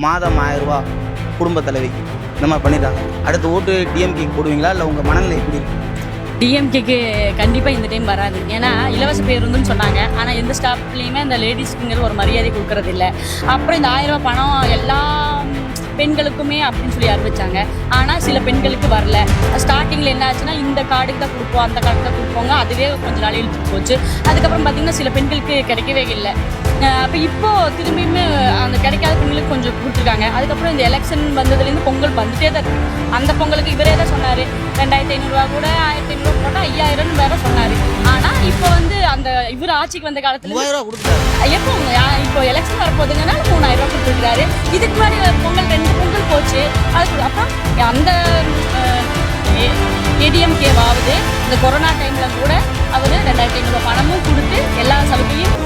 மாதம் 1000 ரூபா குடும்ப தலைவிக்கு இந்த மாதிரி பண்ணிடுறாங்க. அடுத்த ஓட்டு டிஎம்கே போடுவீங்களா இல்லை உங்கள் மனநிலை எப்படி இருக்கு? டிஎம்கேக்கு கண்டிப்பாக இந்த டைம் வராது. ஏன்னா இலவச பேருந்துன்னு சொன்னாங்க, ஆனால் எந்த ஸ்டாப்லேயுமே அந்த லேடிஸ்க்குங்கிற ஒரு மரியாதை கொடுக்கறது இல்லை. அப்புறம் இந்த 1000 ரூபா பணம் எல்லா பெண்களுக்குமே அப்படின்னு சொல்லி அறிவிச்சாங்க. ஆனால் சில பெண்களுக்கு வரல. ஸ்டார்டிங்கில் என்ன ஆச்சுன்னா இந்த கார்டுக்கு தான் கொடுப்போம், அந்த கார்டுக்கு தான் கொடுப்போங்க, அதுவே கொஞ்ச நாள் இழுத்துட்டு போச்சு. அதுக்கப்புறம் பார்த்திங்கன்னா சில பெண்களுக்கு கிடைக்கவே இல்லை. அப்போ இப்போது திரும்பியுமே அந்த கிடைக்காத பெண்களுக்கு கொஞ்சம் கொடுத்துருக்காங்க. அதுக்கப்புறம் இந்த எலெக்ஷன் வந்ததுலேருந்து பொங்கல் வந்துட்டே தான் இருக்குது. அந்த பொங்கலுக்கு இவரே தான் சொன்னார் 2500 ரூபா கூட 1500 ரூபா போட்டால் 5000 வேற சொன்னார். ஆனால் இப்போ வந்து அந்த இவர் ஆட்சிக்கு வந்த காலத்தில் 3000 ரூபா கொடுத்தாரு. எப்போ இப்போ எலெக்ஷன் வரப்போகுதுங்கன்னா 3000 ரூபா கொடுத்துருக்காரு. இதுக்கு முன்னாடி பொங்கல் 2 பொங்கல் போச்சு. அதுக்கு அப்புறம் அந்த ஏடிஎம்கேவாவது இந்த கொரோனா டைமில் கூட அவர் 2500 ரூபா பணமும் கொடுத்து எல்லா சலுகையும்